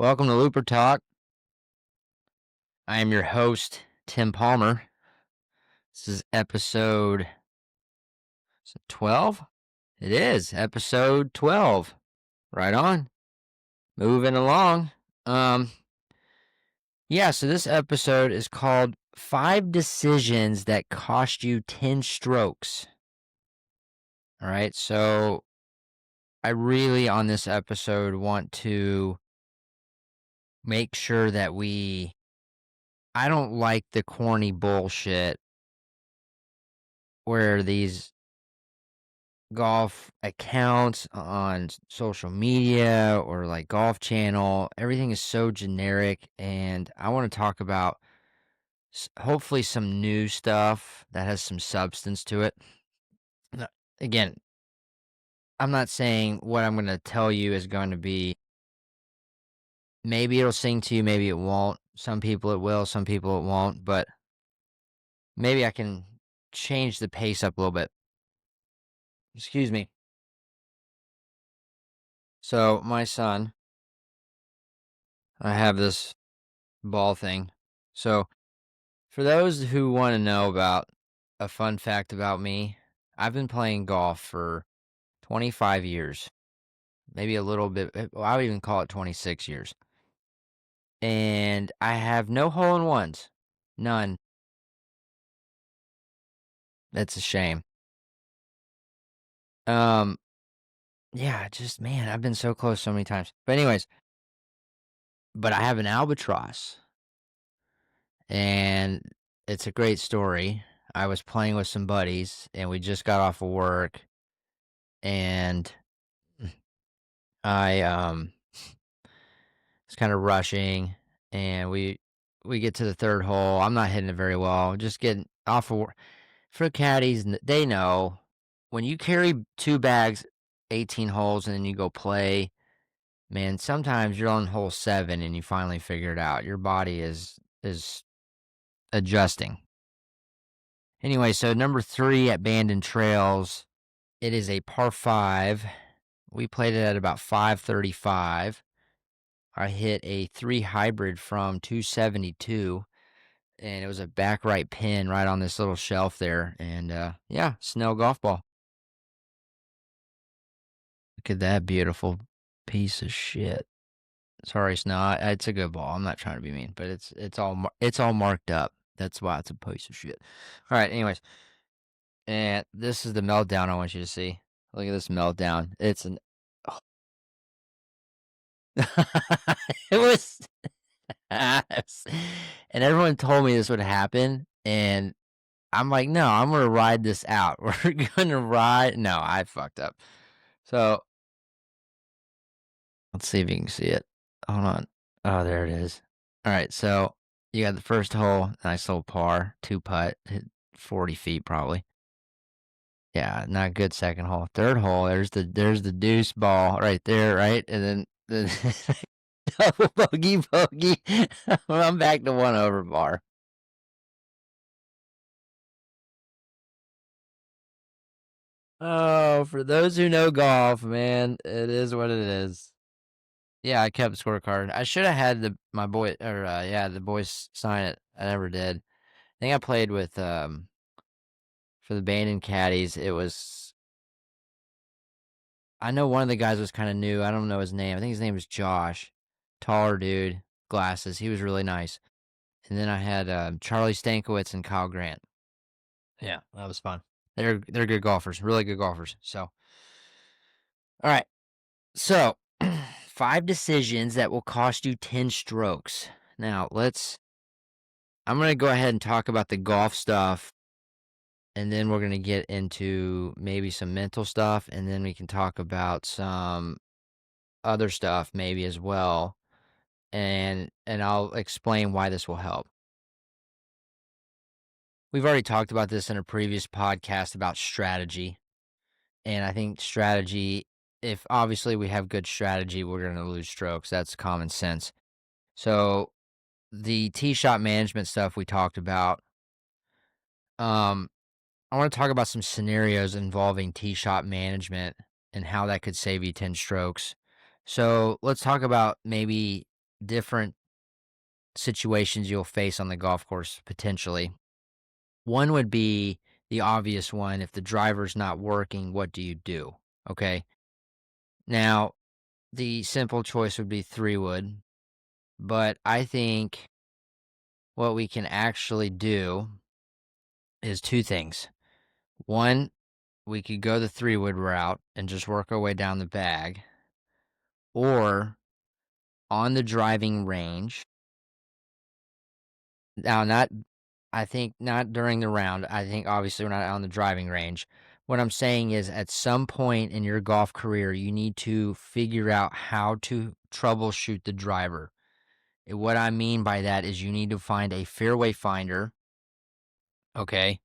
Welcome to Looper Talk. I am your host, Tim Palmer. This is episode 12. It is episode 12. Right on. Moving along. Um, yeah, so this episode is called 5 Decisions That Cost You 10 Strokes. All right, so I really, on this episode, want to make sure that I don't like the corny bullshit where these golf accounts on social media or like Golf Channel. Everything is so generic, and I want to talk about hopefully some new stuff that has some substance to it. Now, again, I'm not saying what I'm going to tell you is going to be, maybe it'll sing to you, maybe it won't. Some people it will, some people it won't, but maybe I can change the pace up a little bit. Excuse me. So, my son, I have this ball thing. So, for those who want to know about a fun fact about me, I've been playing golf for 25 years, maybe a little bit. Well, I would even call it 26 years. And I have no hole in ones. None. That's a shame. Um, yeah, just man, I've been so close so many times. But anyways, but I have an albatross, and it's a great story. I was playing with some buddies, and we just got off of work, and I was kind of rushing, and we get to the third hole. I'm not hitting it very well. Just getting off of for caddies, they know when you carry 2 bags, 18 holes, and then you go play. Man, sometimes you're on hole 7 and you finally figure it out. Your body is adjusting. Anyway, so number 3 at Bandon Trails, it is a par 5. We played it at about 535. I hit a 3 hybrid from 272, and it was a back right pin right on this little shelf there. And yeah, Snell golf ball. Look at that beautiful piece of shit. Sorry, Snell. It's a good ball. I'm not trying to be mean, but it's all marked up. That's why it's a piece of shit. All right. Anyways, and this is the meltdown I want you to see. Look at this meltdown. It's an. It was. And everyone told me this would happen, and I'm like, "No, I'm gonna ride this out. We're gonna ride." No, I fucked up. So let's see if you can see it. Hold on. Oh, there it is. All right, so you got the first hole, nice little par, 2 putt, hit 40 feet probably. Yeah, not good second hole. Third hole, there's the deuce ball right there, right, and then the double bogey. I'm back to 1 over par. Oh, for those who know golf, man, it is what it is. Yeah, I kept the scorecard. I should have had my boy or yeah, the boys sign it. I never did. I think I played with for the Bandon caddies. It was, I know one of the guys was kind of new. I don't know his name. I think his name was Josh. Taller dude, glasses. He was really nice. And then I had Charlie Stankiewicz and Kyle Grant. Yeah, that was fun. They're good golfers, really good golfers. So, all right. So, 5 decisions that will cost you 10 strokes. Now, I'm going to go ahead and talk about the golf stuff, and then we're going to get into maybe some mental stuff, and then we can talk about some other stuff maybe as well, and I'll explain why this will help. We've already talked about this in a previous podcast about strategy, and I think strategy, if obviously we have good strategy, we're going to lose strokes. That's common sense. So, the tee shot management stuff we talked about, um, I want to talk about some scenarios involving tee shot management and how that could save you 10 strokes. So let's talk about maybe different situations you'll face on the golf course potentially. One would be the obvious one. If the driver's not working, what do you do? Okay. Now, the simple choice would be 3 wood, but I think what we can actually do is two things. One, we could go the 3 wood route and just work our way down the bag, or on the driving range. Now, not I think not during the round. I think obviously we're not on the driving range. What I'm saying is at some point in your golf career, you need to figure out how to troubleshoot the driver. And what I mean by that is you need to find a fairway finder, okay,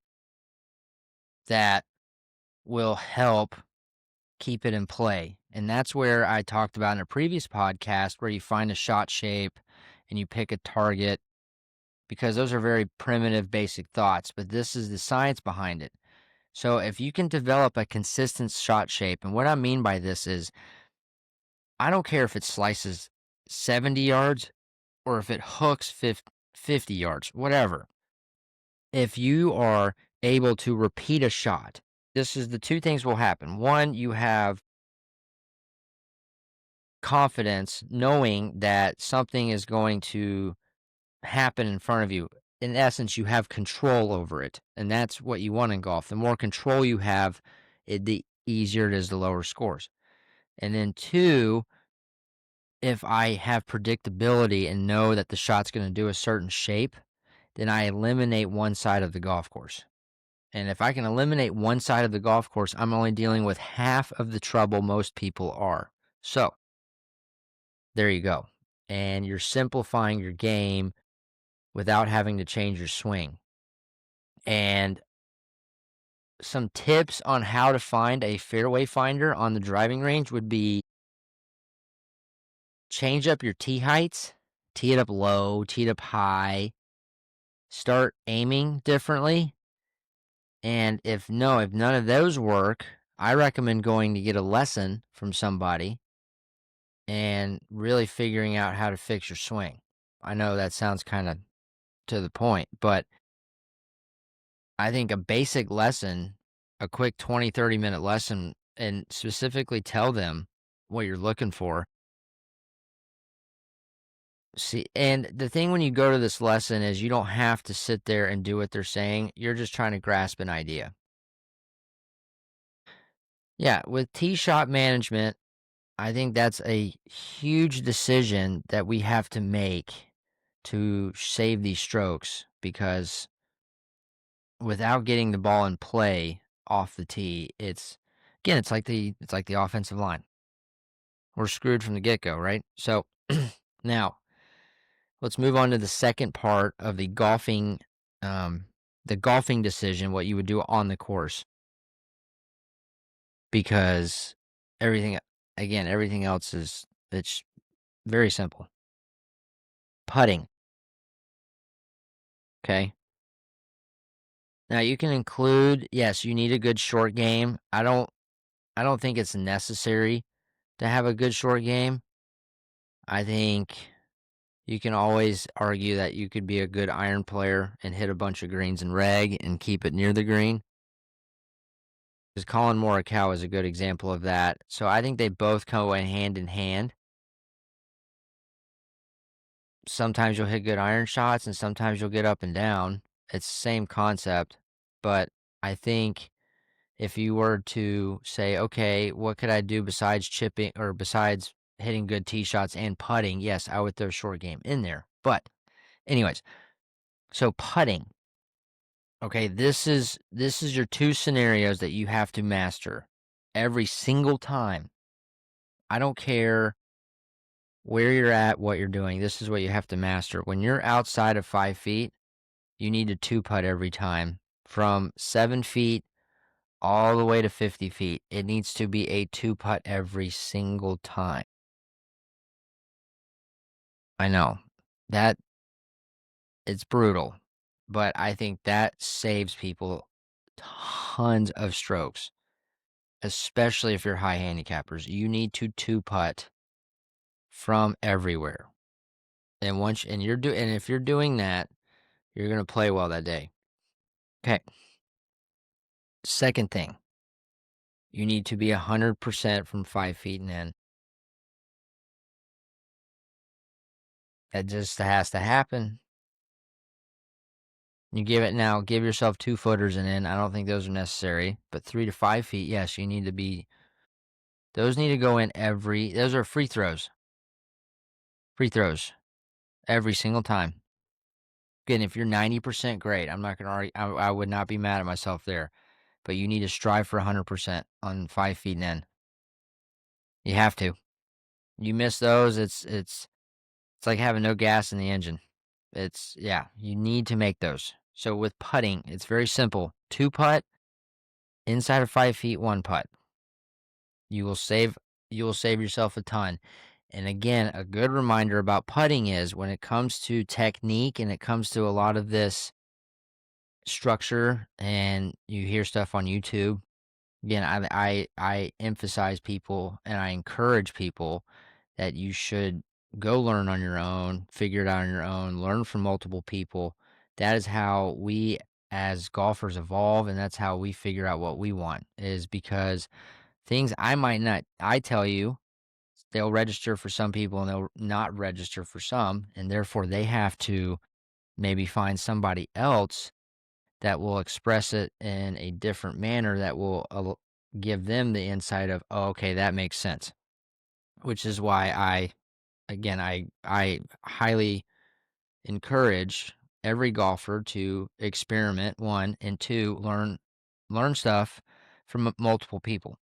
that will help keep it in play. And that's where I talked about in a previous podcast where you find a shot shape and you pick a target, because those are very primitive, basic thoughts, but this is the science behind it. So if you can develop a consistent shot shape, and what I mean by this is I don't care if it slices 70 yards or if it hooks 50 yards, whatever. If you are able to repeat a shot, this is the two things will happen. One, you have confidence knowing that something is going to happen in front of you. In essence, you have control over it, and that's what you want in golf. The more control you have, the easier it is to lower scores. And then two, if I have predictability and know that the shot's going to do a certain shape, then I eliminate one side of the golf course. And if I can eliminate one side of the golf course, I'm only dealing with half of the trouble most people are. So there you go. And you're simplifying your game without having to change your swing. And some tips on how to find a fairway finder on the driving range would be change up your tee heights, tee it up low, tee it up high, start aiming differently. And if none of those work, I recommend going to get a lesson from somebody and really figuring out how to fix your swing. I know that sounds kind of to the point, but I think a basic lesson, a quick 20, 30-minute lesson, and specifically tell them what you're looking for. See, and the thing when you go to this lesson is you don't have to sit there and do what they're saying. You're just trying to grasp an idea. Yeah, with tee shot management, I think that's a huge decision that we have to make to save these strokes, because without getting the ball in play off the tee, it's like the offensive line. We're screwed from the get-go, right? So now let's move on to the second part of the golfing decision, what you would do on the course, because everything everything else it's very simple. Putting, okay? Now you can include, yes, you need a good short game. I don't think it's necessary to have a good short game. I think you can always argue that you could be a good iron player and hit a bunch of greens in reg and keep it near the green. Because Colin Morikawa is a good example of that. So I think they both come away hand in hand. Sometimes you'll hit good iron shots and sometimes you'll get up and down. It's the same concept. But I think if you were to say, okay, what could I do besides chipping or besides hitting good tee shots and putting? Yes, I would throw short game in there. But anyways, so putting. Okay, this is your two scenarios that you have to master every single time. I don't care where you're at, what you're doing. This is what you have to master. When you're outside of 5 feet, you need to two putt every time. From 7 feet all the way to 50 feet, it needs to be a two putt every single time. I know that it's brutal, but I think that saves people tons of strokes, especially if you're high handicappers. You need to two putt from everywhere. And if you're doing that, you're gonna play well that day. Okay. Second thing, you need to be 100% from 5 feet and in. That just has to happen. Give yourself 2 footers and in. I don't think those are necessary, but 3 to 5 feet, yes, you need to be those need to go in those are free throws every single time. Again, if you're 90%, great. I'm not gonna argue. I would not be mad at myself there, but you need to strive for 100% on 5 feet and in. You have to. You miss those, it's like having no gas in the engine. Yeah, you need to make those. So with putting, it's very simple. 2 putt, inside of 5 feet, 1 putt. You will save you will save yourself a ton. And again, a good reminder about putting is when it comes to technique and it comes to a lot of this structure and you hear stuff on YouTube. Again, I emphasize people and I encourage people that you should go learn on your own, figure it out on your own, learn from multiple people. That is how we as golfers evolve, and that's how we figure out what we want, is because things I tell you, they'll register for some people and they'll not register for some, and therefore they have to maybe find somebody else that will express it in a different manner that will give them the insight of, oh, okay, that makes sense. Which is why I highly encourage every golfer to experiment, one, and two, learn stuff from multiple people.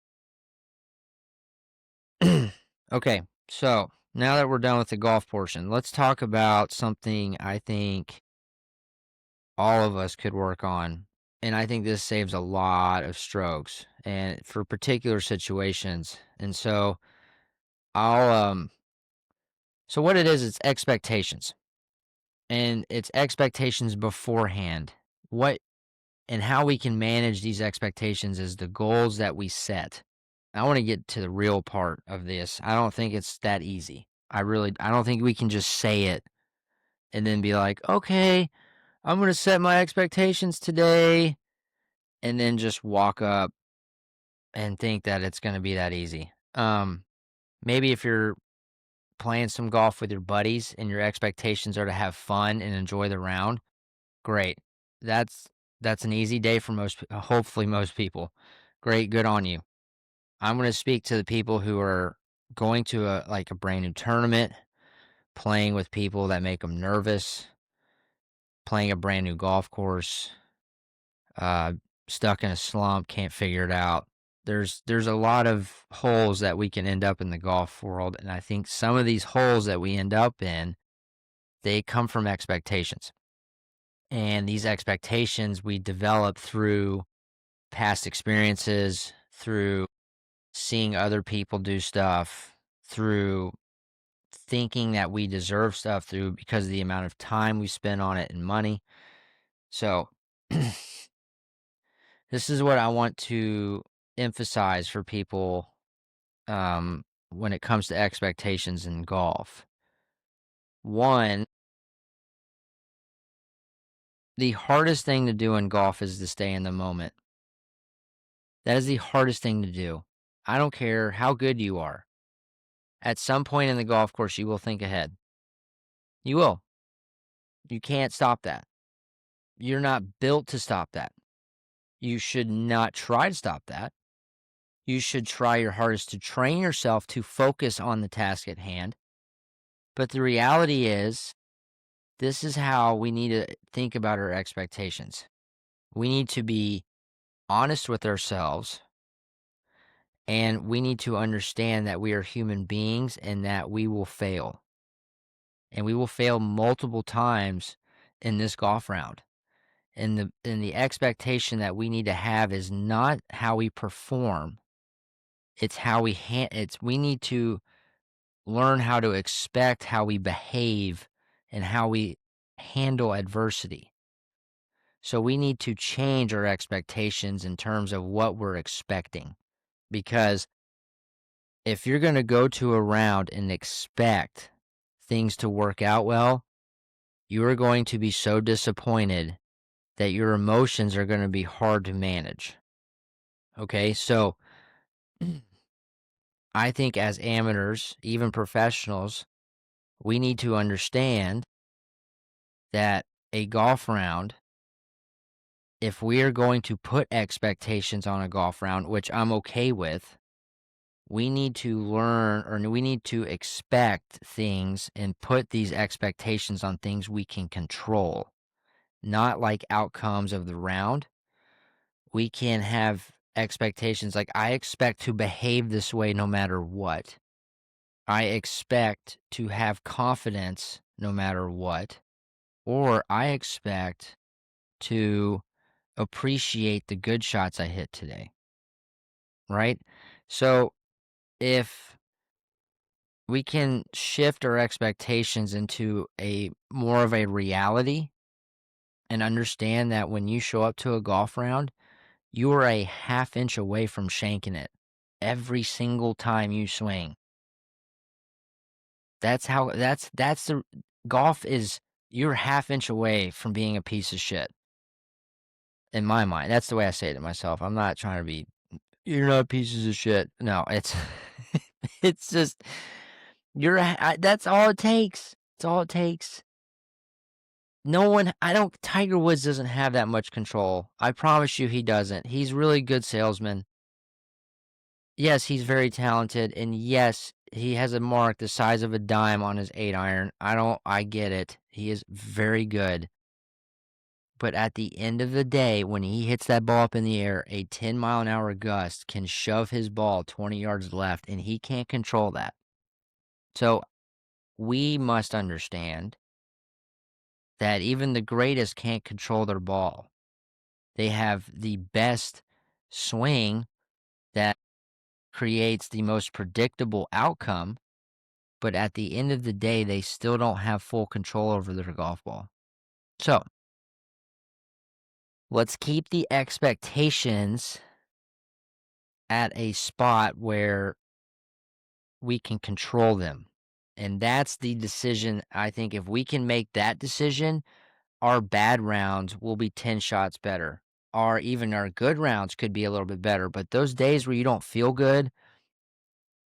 Okay, so now that we're done with the golf portion, let's talk about something I think all of us could work on. And I think this saves a lot of strokes and for particular situations. And so I'll so what it is, it's expectations. And it's expectations beforehand. What and how we can manage these expectations is the goals that we set. I want to get to the real part of this. I don't think it's that easy. I don't think we can just say it and then be like, "Okay, I'm going to set my expectations today," and then just walk up and think that it's gonna be that easy. Maybe if you're playing some golf with your buddies and your expectations are to have fun and enjoy the round, great. That's that's an easy day for hopefully most people. Great, good on you. I'm gonna speak to the people who are going to a brand new tournament, playing with people that make them nervous, playing a brand new golf course, uh, stuck in a slump, can't figure it out. There's a lot of holes that we can end up in the golf world, and I think some of these holes that we end up in, they come from expectations. And these expectations we develop through past experiences, through seeing other people do stuff, through thinking that we deserve stuff through because of the amount of time we spend on it and money. So this is what I want to emphasize for people when it comes to expectations in golf. One, the hardest thing to do in golf is to stay in the moment. That is the hardest thing to do. I don't care how good you are. At some point in the golf course, you will think ahead. You will. You can't stop that. You're not built to stop that. You should not try to stop that. You should try your hardest to train yourself to focus on the task at hand. But the reality is, this is how we need to think about our expectations. We need to be honest with ourselves, and we need to understand that we are human beings and that we will fail. And we will fail multiple times in this golf round. And the expectation that we need to have is not how we perform. It's how we need to learn how to expect how we behave and how we handle adversity. So we need to change our expectations in terms of what we're expecting. Because if you're going to go to a round and expect things to work out well, you are going to be so disappointed that your emotions are going to be hard to manage. Okay, so I think as amateurs, even professionals, we need to understand that a golf round, if we are going to put expectations on a golf round, which I'm okay with, we need to learn or we need to expect things and put these expectations on things we can control, not like outcomes of the round. We can have expectations like, I expect to behave this way no matter what. I expect to have confidence no matter what. Or I expect to appreciate the good shots I hit today, right? So if we can shift our expectations into a more of a reality and understand that when you show up to a golf round, you are a half inch away from shanking it every single time you swing. That's the golf is you're half inch away from being a piece of shit in my mind. That's the way I say it to myself. I'm not trying to be you're not pieces of shit. No, it's it's just that's all it takes. It's all it takes. No one I don't Tiger Woods doesn't have that much control. I promise you he doesn't. He's really good salesman. Yes, he's very talented, and yes, he has a mark the size of a dime on his 8 iron. I get it. He is very good. But at the end of the day, when he hits that ball up in the air, a 10-mile-an-hour gust can shove his ball 20 yards left, and he can't control that. So we must understand that even the greatest can't control their ball. They have the best swing that creates the most predictable outcome, but at the end of the day, they still don't have full control over their golf ball. So let's keep the expectations at a spot where we can control them. And that's the decision. I think if we can make that decision, our bad rounds will be 10 shots better. Or even our good rounds could be a little bit better. But those days where you don't feel good,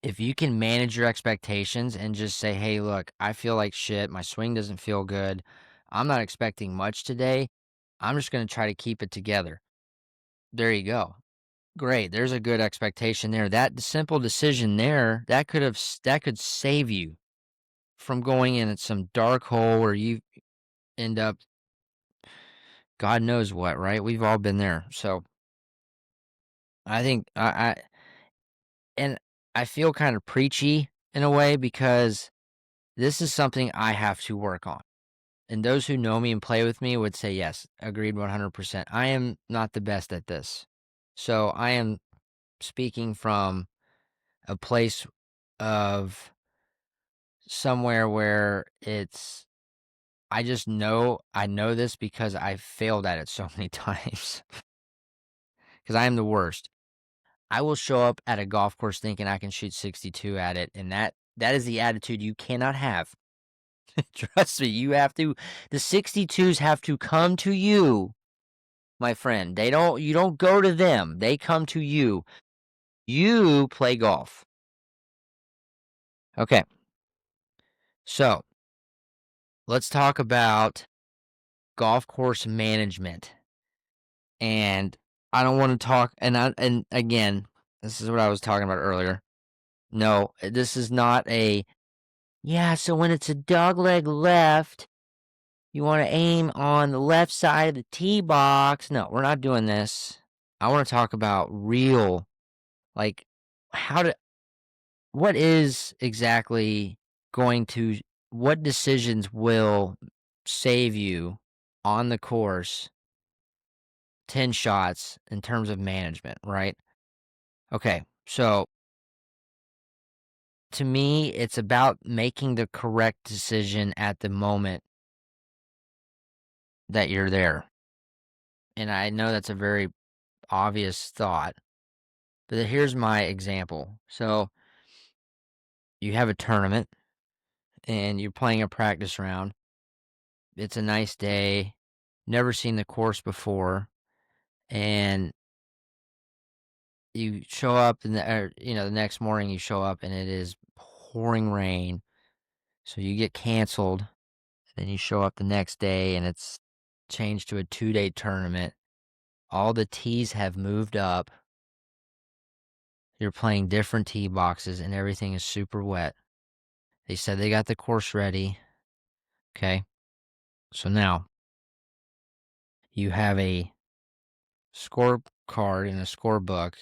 if you can manage your expectations and just say, hey, look, I feel like shit. My swing doesn't feel good. I'm not expecting much today. I'm just going to try to keep it together. There you go. Great. There's a good expectation there. That simple decision there, that could save you from going in at some dark hole where you end up God knows what, right? We've all been there. So I think and I feel kind of preachy in a way because this is something I have to work on. And those who know me and play with me would say, yes, agreed 100%. I am not the best at this. So I am speaking from a place of somewhere where I know this because I've failed at it so many times because I am the worst. I will show up at a golf course thinking I can shoot 62 at it, and that is the attitude you cannot have. Trust me, the 62s have to come to you, my friend. You don't go to them. They come to you. You play golf. Okay. So, let's talk about golf course management. And I don't want to talk and again, this is what I was talking about earlier. No, this is not yeah, so when it's a dogleg left, you want to aim on the left side of the tee box. No, we're not doing this. I want to talk about real, like, what is exactly going to, what decisions will save you on the course 10 shots in terms of management, right? Okay, so to me, it's about making the correct decision at the moment that you're there. And I know that's a very obvious thought, but here's my example. So you have a tournament and you're playing a practice round. It's a nice day, never seen the course before, and you show up the next morning you show up and it is pouring rain. So you get canceled, then you show up the next day and it's changed to a 2-day tournament. All the tees have moved up. You're playing different tee boxes and everything is super wet. They said they got the course ready. Okay. So now you have a scorecard and a scorebook,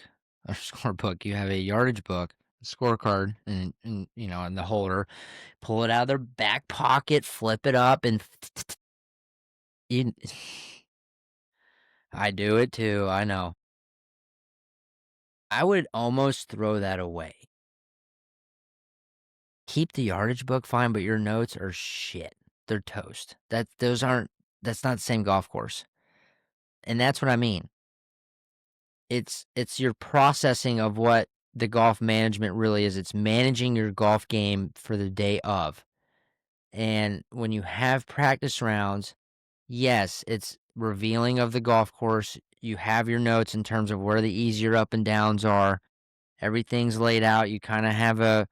or scorebook. You have a yardage book, scorecard, and in the holder. Pull it out of their back pocket, flip it up, and you, I do it too. I know. I would almost throw that away. Keep the yardage book fine, but your notes are shit. They're toast. That's not the same golf course. And that's what I mean. It's your processing of what the golf management really is. It's managing your golf game for the day of. And when you have practice rounds, yes, it's revealing of the golf course. You have your notes in terms of where the easier up and downs are. Everything's laid out. You kind of have a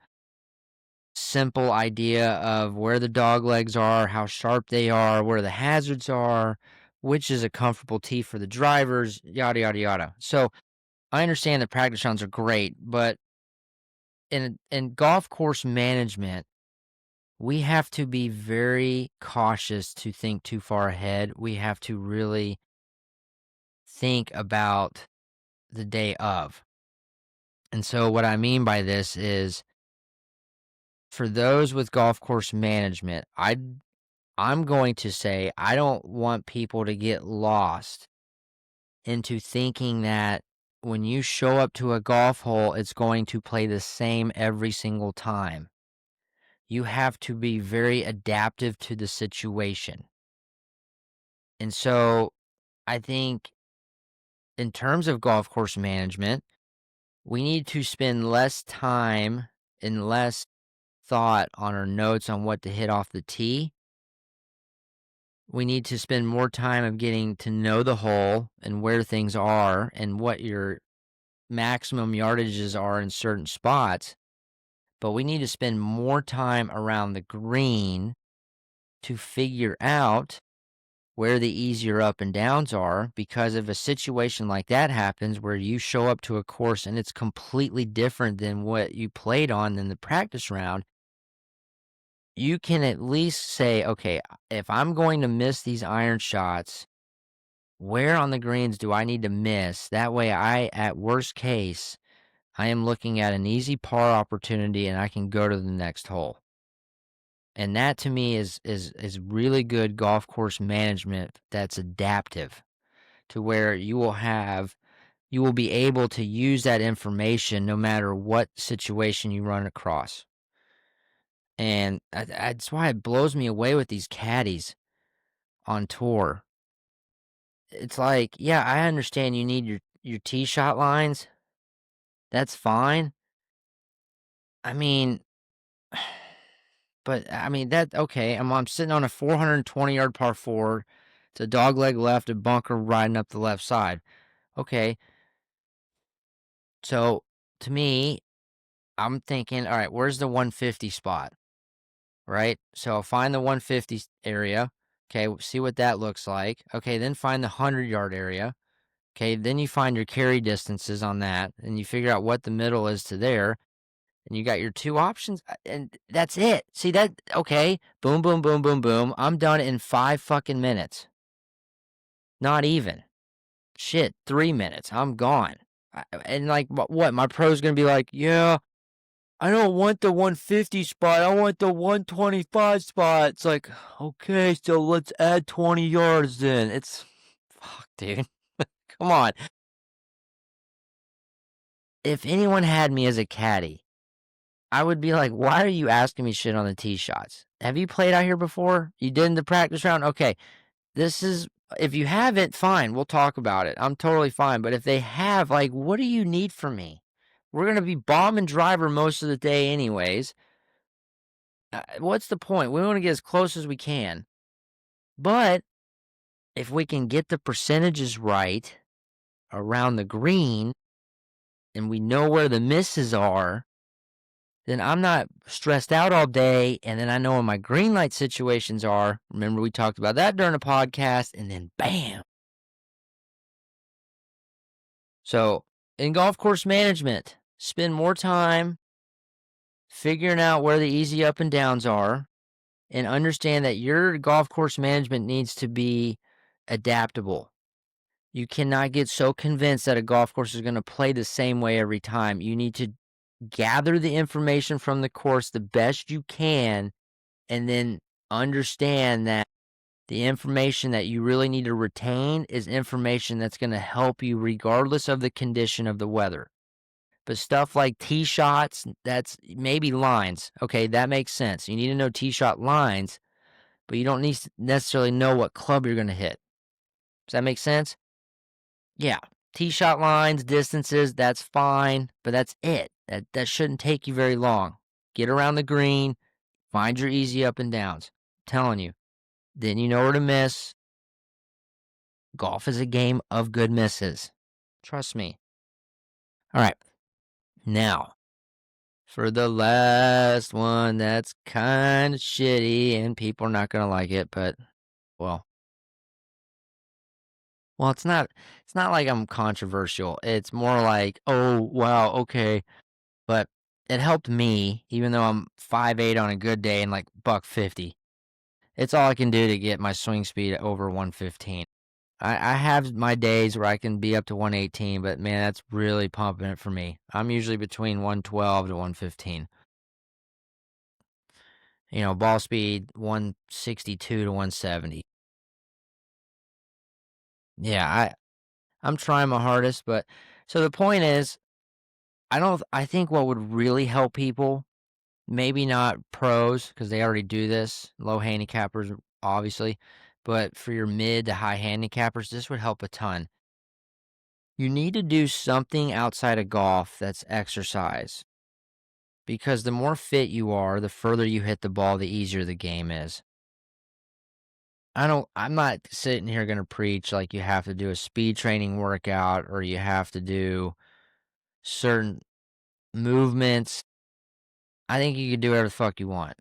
simple idea of where the dog legs are, how sharp they are, where the hazards are, which is a comfortable tee for the drivers, yada, yada, yada. So I understand that practice rounds are great, but in golf course management, we have to be very cautious to think too far ahead. We have to really think about the day of. And so what I mean by this is for those with golf course management, I'm going to say I don't want people to get lost into thinking that when you show up to a golf hole, it's going to play the same every single time. You have to be very adaptive to the situation. And so I think in terms of golf course management, we need to spend less time and less thought on our notes on what to hit off the tee. We need to spend more time of getting to know the hole and where things are and what your maximum yardages are in certain spots. But we need to spend more time around the green to figure out where the easier up and downs are, because if a situation like that happens where you show up to a course and it's completely different than what you played on in the practice round, you can at least say, okay, if I'm going to miss these iron shots, where on the greens do I need to miss? That way at worst case, I am looking at an easy par opportunity and I can go to the next hole. And that to me is really good golf course management that's adaptive to where you will be able to use that information no matter what situation you run across. And that's why it blows me away with these caddies on tour. It's like, yeah, I understand you need your tee shot lines. That's fine. I mean, but I mean that okay. I'm sitting on a 420-yard par four. It's a dogleg left, a bunker riding up the left side. Okay, so to me, I'm thinking, all right, where's the 150 spot? Right. So I'll find the 150 area. Okay, see what that looks like. Okay, then find the 100-yard area. Okay, then you find your carry distances on that, and you figure out what the middle is to there, and you got your two options, and that's it. See that? Okay, boom, boom, boom, boom, boom. I'm done in 5 fucking minutes. Not even. Shit, 3 minutes. I'm gone. And like, what? My pro's gonna be like, yeah, I don't want the 150 spot. I want the 125 spot. It's like, okay, so let's add 20 yards then. It's, fuck, dude. Come on. If anyone had me as a caddy, I would be like, why are you asking me shit on the tee shots? Have you played out here before? You did in the practice round? Okay. If you haven't, fine. We'll talk about it. I'm totally fine. But if they have, like, what do you need from me? We're going to be bomb and driver most of the day, anyways. What's the point? We want to get as close as we can. But if we can get the percentages right around the green and we know where the misses are, then I'm not stressed out all day. And then I know where my green light situations are. Remember, we talked about that during the podcast, and then bam. So, in golf course management, spend more time figuring out where the easy up and downs are and understand that your golf course management needs to be adaptable. You cannot get so convinced that a golf course is going to play the same way every time. You need to gather the information from the course the best you can and then understand that the information that you really need to retain is information that's going to help you regardless of the condition of the weather. But stuff like tee shots, that's maybe lines. Okay, that makes sense. You need to know tee shot lines, but you don't need to necessarily know what club you're going to hit. Does that make sense? Yeah. Tee shot lines, distances, that's fine, but that's it. That shouldn't take you very long. Get around the green, find your easy up and downs. I'm telling you. Then you know where to miss. Golf is a game of good misses. Trust me. All right. Now, for the last one that's kind of shitty and people are not going to like it, but well, it's not like I'm controversial. It's more like, "Oh, wow, okay." But it helped me even though I'm 5'8" on a good day and like buck 50. It's all I can do to get my swing speed over 115. I have my days where I can be up to 118, but man, that's really pumping it for me. I'm usually between 112 to 115. Ball speed 162 to 170. Yeah, I'm trying my hardest, but so the point is, I think what would really help people, maybe not pros because they already do this, low handicappers obviously, but for your mid to high handicappers, this would help a ton. You need to do something outside of golf that's exercise because the more fit you are, the further you hit the ball, the easier the game is. I'm not sitting here going to preach like you have to do a speed training workout or you have to do certain movements. I think you can do whatever the fuck you want.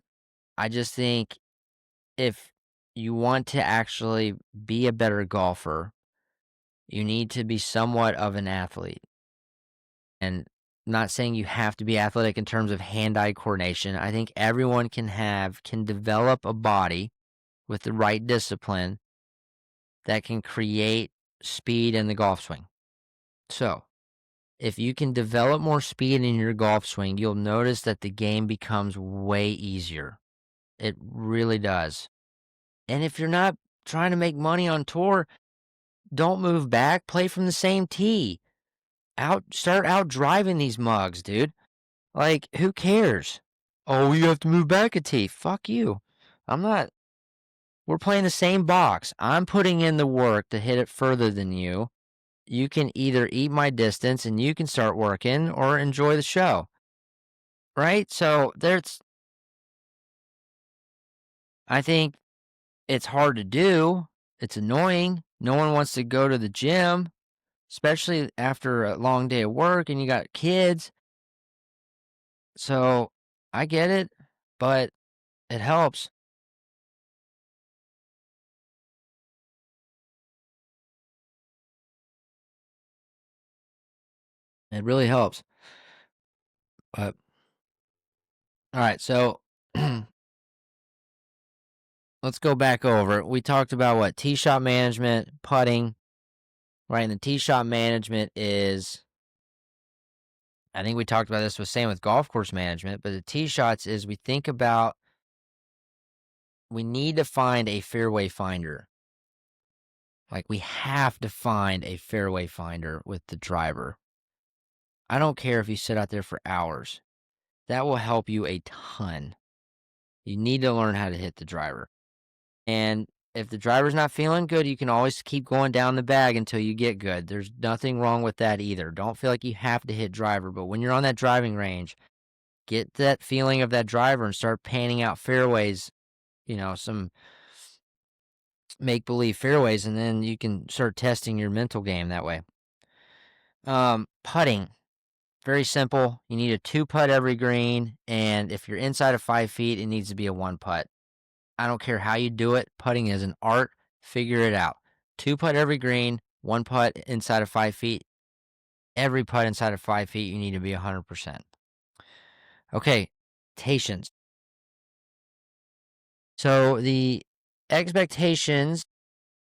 I just think if you want to actually be a better golfer, you need to be somewhat of an athlete. And I'm not saying you have to be athletic in terms of hand-eye coordination. I think everyone can develop a body with the right discipline that can create speed in the golf swing. So, if you can develop more speed in your golf swing, you'll notice that the game becomes way easier. It really does. And if you're not trying to make money on tour, don't move back, play from the same tee. Start out driving these mugs, dude. Like, who cares? Oh, you have to move back a tee. Fuck you. I'm not. We're playing the same box. I'm putting in the work to hit it further than you. You can either eat my distance and you can start working or enjoy the show. Right? So I think it's hard to do. It's annoying. No one wants to go to the gym, especially after a long day of work and you got kids. So I get it, but it helps. It really helps. But all right, so let's go back over it. We talked about what tee shot management, putting, right? And the tee shot management is, I think we talked about this with same with golf course management, but the tee shots is we need to find a fairway finder. Like we have to find a fairway finder with the driver. I don't care if you sit out there for hours. That will help you a ton. You need to learn how to hit the driver. And if the driver's not feeling good, you can always keep going down the bag until you get good. There's nothing wrong with that either. Don't feel like you have to hit driver, but when you're on that driving range, get that feeling of that driver and start panning out fairways, some make believe fairways, and then you can start testing your mental game that way. Putting, very simple. You need a 2-putt every green, and if you're inside of 5 feet, it needs to be a 1-putt. I don't care how you do it. Putting is an art. Figure it out. 2-putt every green, 1-putt inside of 5 feet. Every putt inside of 5 feet, you need to be 100%. Okay, expectations. So the expectations,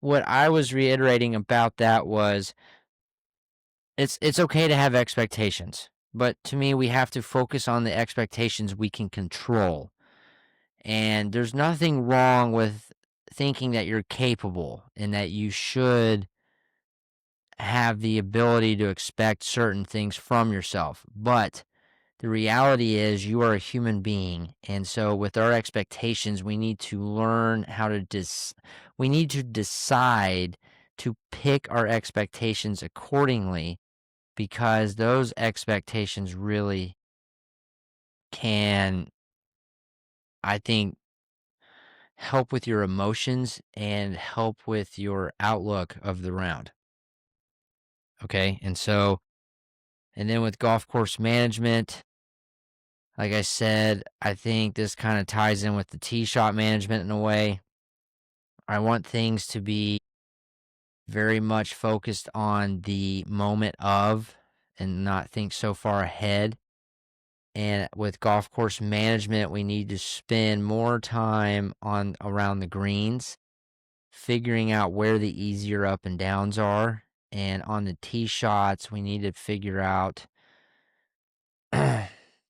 what I was reiterating about that was it's okay to have expectations, but to me, we have to focus on the expectations we can control. And there's nothing wrong with thinking that you're capable and that you should have the ability to expect certain things from yourself. But the reality is you are a human being. And so with our expectations, we need to learn how to we need to decide to pick our expectations accordingly, because those expectations really can, I think, help with your emotions and help with your outlook of the round. Okay. And then with golf course management, like I said, I think this kind of ties in with the tee shot management in a way. I want things to be very much focused on the moment of and not think so far ahead. And with golf course management, we need to spend more time on around the greens, figuring out where the easier up and downs are. And on the tee shots, we need to figure out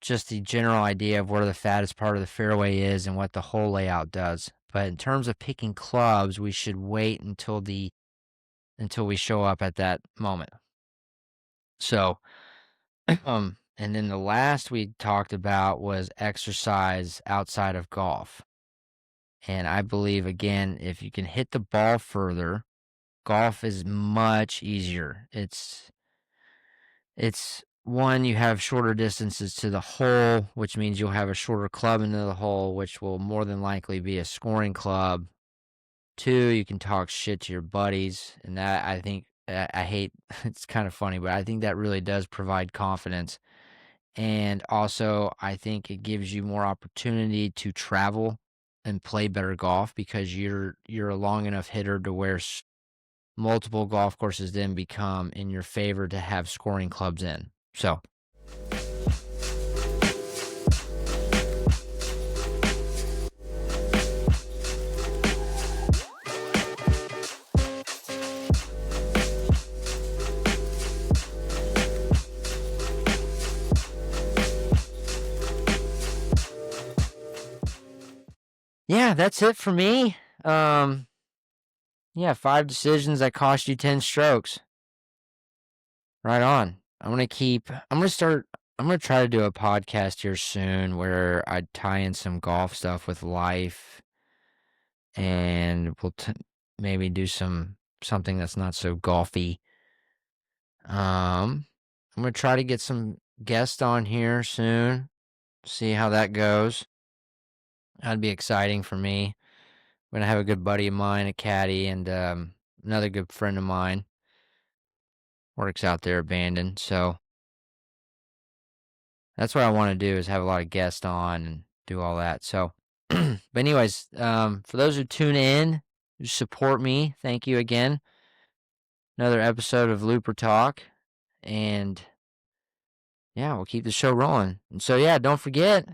just the general idea of where the fattest part of the fairway is and what the hole layout does. But in terms of picking clubs, we should wait until we show up at that moment. So, and then the last we talked about was exercise outside of golf. And I believe, again, if you can hit the ball further, golf is much easier. It's one, you have shorter distances to the hole, which means you'll have a shorter club into the hole, which will more than likely be a scoring club. 2, you can talk shit to your buddies, and that, I think, I hate, it's kind of funny, but I think that really does provide confidence. And also, I think it gives you more opportunity to travel and play better golf, because you're a long enough hitter to where multiple golf courses then become in your favor to have scoring clubs in. So, yeah, that's it for me. Yeah, 5 decisions that cost you 10 strokes. Right on. I'm going to try to do a podcast here soon where I tie in some golf stuff with life, and we'll maybe do something that's not so golfy. I'm going to try to get some guests on here soon, see how that goes. That'd be exciting for me. I'm going to have a good buddy of mine, a caddy, and another good friend of mine works out there abandoned. So that's what I want to do, is have a lot of guests on and do all that. So, but anyways, for those who tune in, who support me, thank you again. Another episode of Looper Talk, and yeah, we'll keep the show rolling. And so, yeah, don't forget,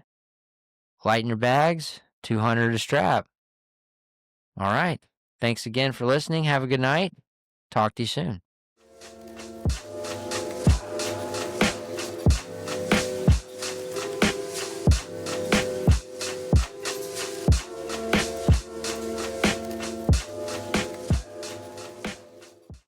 lighten your bags, 200 a strap. All right. Thanks again for listening. Have a good night. Talk to you soon.